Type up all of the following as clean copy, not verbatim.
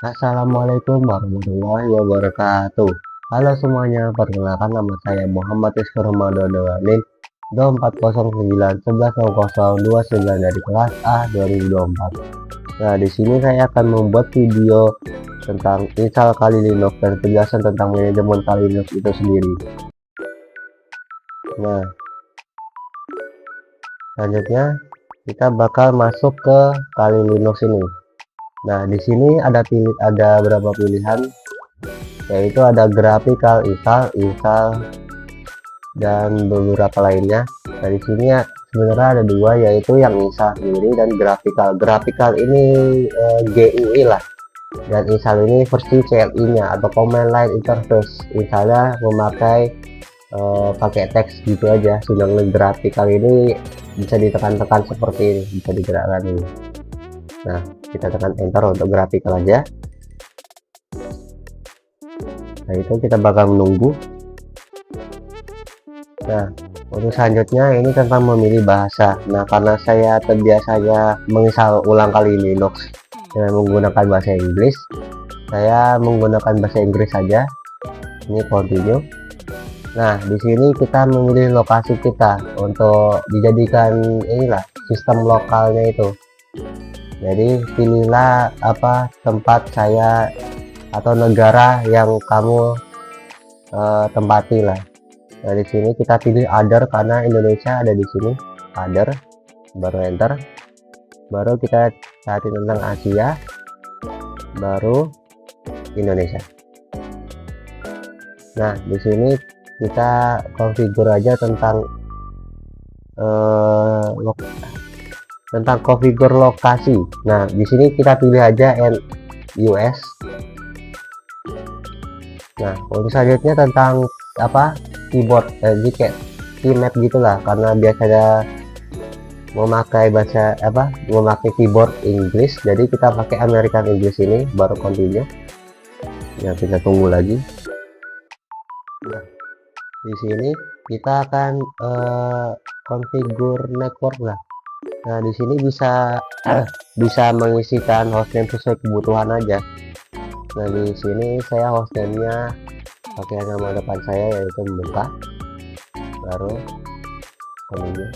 Assalamualaikum warahmatullahi wabarakatuh. Halo semuanya, perkenalkan nama saya Muhammad Rizky Ramadan Dewanin, DO409110029 dari kelas A 2024. Nah, di sini saya akan membuat video tentang install Kali Linux dan penjelasan tentang manajemen Kali Linux itu sendiri. Nah, selanjutnya kita bakal masuk ke Kali Linux ini. Nah, di sini ada berapa pilihan, yaitu ada graphical install, dan beberapa lainnya. Nah, di sini ya sebenarnya ada dua, yaitu yang install sendiri dan graphical. Graphical ini GUI lah, dan install ini versi CLI-nya atau command line interface. Misalnya memakai pakai teks gitu aja. Sedangkan graphical ini bisa ditekan-tekan seperti ini, bisa digerakkan ini. Nah, kita tekan enter untuk graphical aja. Nah, itu kita bakal menunggu. Nah, untuk selanjutnya ini tentang memilih bahasa. Nah, karena saya terbiasanya menginstal ulang Kali Linux dengan menggunakan bahasa Inggris, saya menggunakan bahasa Inggris saja. Ini continue. Nah, di sini kita memilih lokasi kita untuk dijadikan inilah sistem lokalnya itu. Jadi pilihlah apa tempat saya atau negara yang kamu tempati lah. Nah, di sini kita pilih other karena Indonesia ada di sini. Other, baru enter. Baru kita cari tentang Asia, baru Indonesia. Nah, di sini kita konfigur aja tentang konfigur lokasi. Nah, di sini kita pilih aja US. Nah, untuk selanjutnya tentang apa keyboard, jika keymat gitulah, karena biasanya memakai bahasa memakai keyboard Inggris, jadi kita pakai American English ini, baru continue. Ya, kita tunggu lagi. Nah, di sini kita akan konfigur network lah. Nah, di sini bisa mengisikan hostname sesuai kebutuhan aja. Nah, di sini saya hostname-nya pakai nama depan saya, yaitu membuka, baru continue.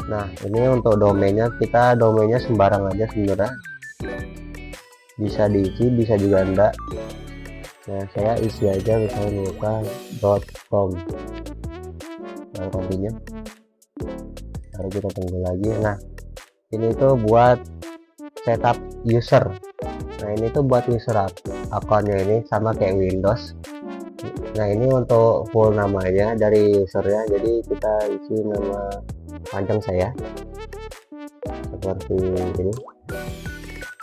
Nah, ini untuk domainnya, kita domainnya sembarang aja sebenarnya, bisa diisi bisa juga enggak. Nah, saya isi aja misalnya membuka.com, baru continue. Baru kita tunggu lagi. Nah, ini tuh buat setup user. Nah, ini tuh buat user akunnya, ini sama kayak Windows. Nah, ini untuk full namanya dari usernya, jadi kita isi nama panjang saya seperti ini,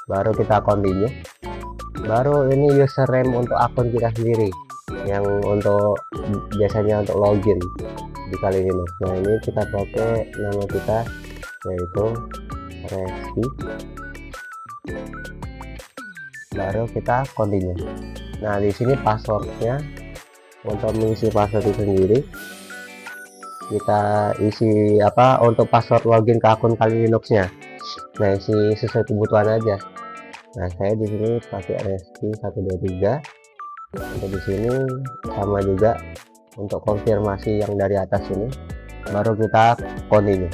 baru kita continue. Baru ini username untuk akun kita sendiri, yang untuk biasanya untuk login di Kali Linux. Nah, ini kita pakai nama kita, yaitu Reski, baru kita continue. Nah, di sini passwordnya, untuk mengisi password itu sendiri kita isi untuk password login ke akun Kali Linuxnya. Nah, isi sesuai kebutuhan aja. Nah, saya di sini pakai Reski 123. Untuk di sini sama juga untuk konfirmasi yang dari atas ini, baru kita continue.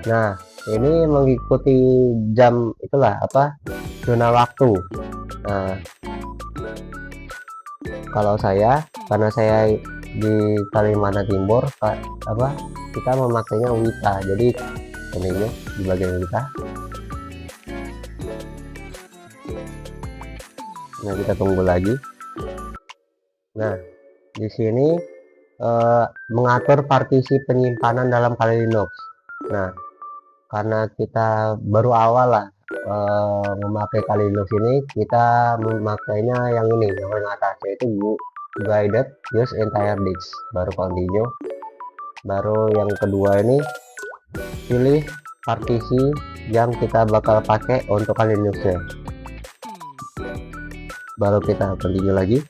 Nah, ini mengikuti jam itulah zona waktu. Nah, kalau karena saya di Kalimantan Timur, kita memakainya WITA, jadi ini di bagian WITA. Nah, kita tunggu lagi. Nah, di sini mengatur partisi penyimpanan dalam Kali Linux. Nah, karena kita baru awal lah memakai Kali Linux ini, kita memakainya yang ini, yang atas, yaitu guided use entire disk, baru continue. Baru yang kedua ini pilih partisi yang kita bakal pakai untuk Kali Linuxnya, baru kita continue lagi.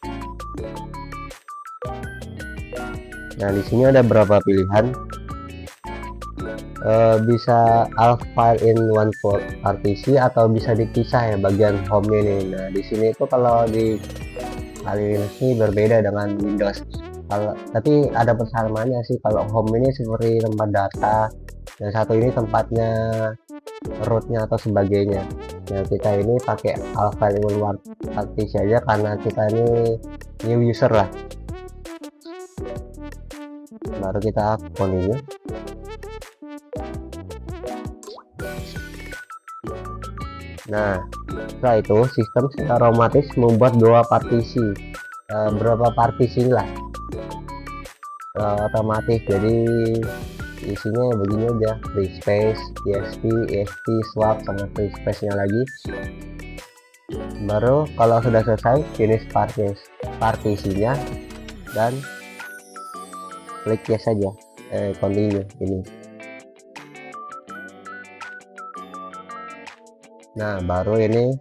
Nah, di sini ada berapa pilihan. bisa all file in one partisi atau bisa dipisah ya bagian home ini. Nah di sini itu kalau di Kali Linux ini berbeda dengan Windows. Tapi ada persamaannya sih. Kalau home ini seperti tempat data, yang satu ini tempatnya rootnya atau sebagainya. Nah kita ini pakai all file in one partisi aja karena kita ini new user lah. Baru kita continue. Nah setelah itu sistem secara otomatis membuat dua partisi, berapa partisi lah otomatis. Jadi isinya begini aja: free space, exp, exp, swap, sama free space nya lagi. Baru kalau sudah selesai finish partisinya dan klik yes saja, continue ini. Nah baru ini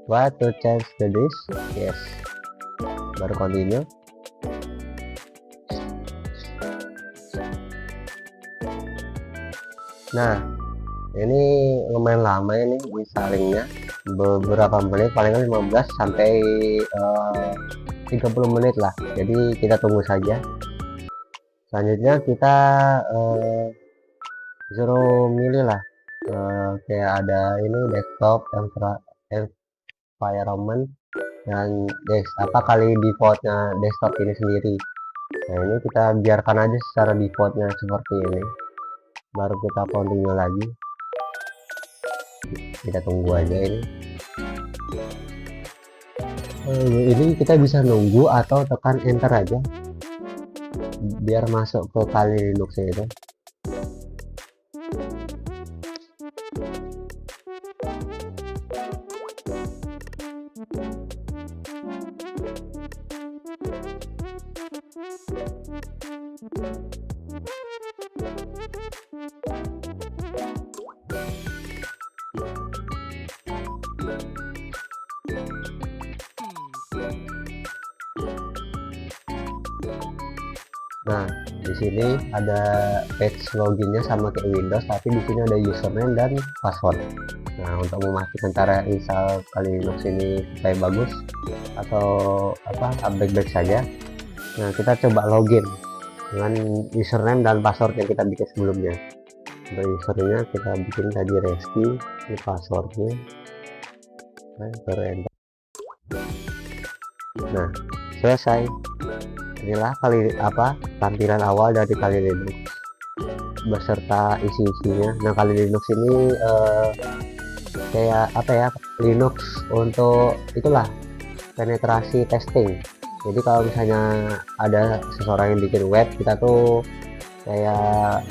what to change the disk, yes, baru continue. Nah ini lumayan lama ini installing-nya, beberapa menit, paling 15 sampai 30 menit lah. Jadi kita tunggu saja. Selanjutnya kita suruh milih lah, kayak ada ini desktop, environment, dan kali defaultnya desktop ini sendiri. Nah ini kita biarkan aja secara defaultnya seperti ini. Baru kita continue lagi. Kita tunggu aja ini. Ini kita bisa nunggu atau tekan enter aja biar masuk ke Kali Linux itu. Nah, di sini ada page loginnya sama kayak Windows, tapi di sini ada username dan password. Nah, untuk memastikan cara install Kali Linux ini supaya bagus atau baik-baik saja. Nah, kita coba login dengan username dan password yang kita bikin sebelumnya. Untuk username kita bikin tadi Reski, ini passwordnya. Enter. Nah, selesai. Inilah tampilan awal dari Kali Linux beserta isi-isinya. Nah Kali Linux ini kayak Linux untuk itulah penetrasi testing. Jadi kalau misalnya ada seseorang yang bikin web, kita tuh kayak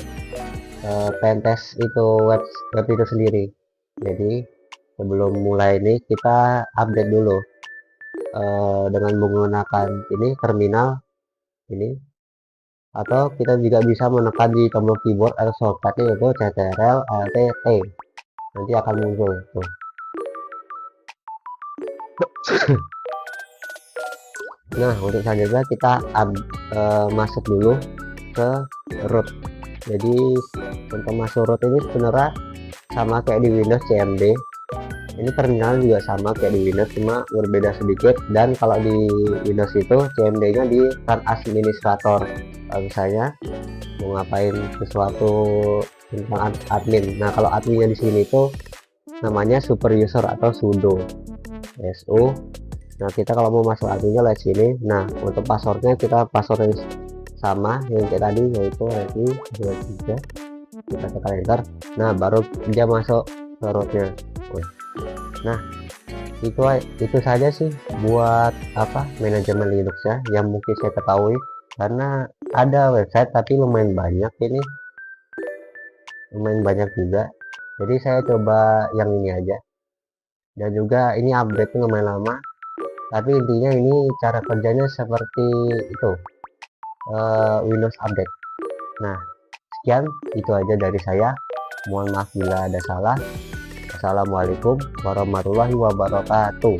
pentest itu web itu sendiri. Jadi sebelum mulai ini kita update dulu dengan menggunakan ini terminal ini, atau kita juga bisa menekan di tombol keyboard atau shortcutnya yaitu Ctrl Alt T, nanti akan muncul tuh. Nah untuk selanjutnya kita masuk dulu ke root. Jadi untuk masuk root ini sebenarnya sama kayak di Windows CMD. Ini terminal juga sama kayak di Windows, cuma berbeda sedikit. Dan kalau di Windows itu CMD nya di run administrator. Kalau misalnya mau ngapain sesuatu tentang admin. Nah kalau adminnya di sini itu namanya super user atau sudo su. Nah kita kalau mau masuk adminnya lewat sini. Nah untuk passwordnya kita password yang sama yang kayak tadi, yaitu RT23. Kita tekan enter. Nah baru dia masuk ke rootnya. Nah itu saja sih buat manajemen Linux ya yang mungkin saya ketahui, karena ada website tapi lumayan banyak juga. Jadi saya coba yang ini aja, dan juga ini update lumayan lama, tapi intinya ini cara kerjanya seperti itu, Windows update. Nah sekian itu aja dari saya, mohon maaf bila ada salah. Assalamualaikum warahmatullahi wabarakatuh.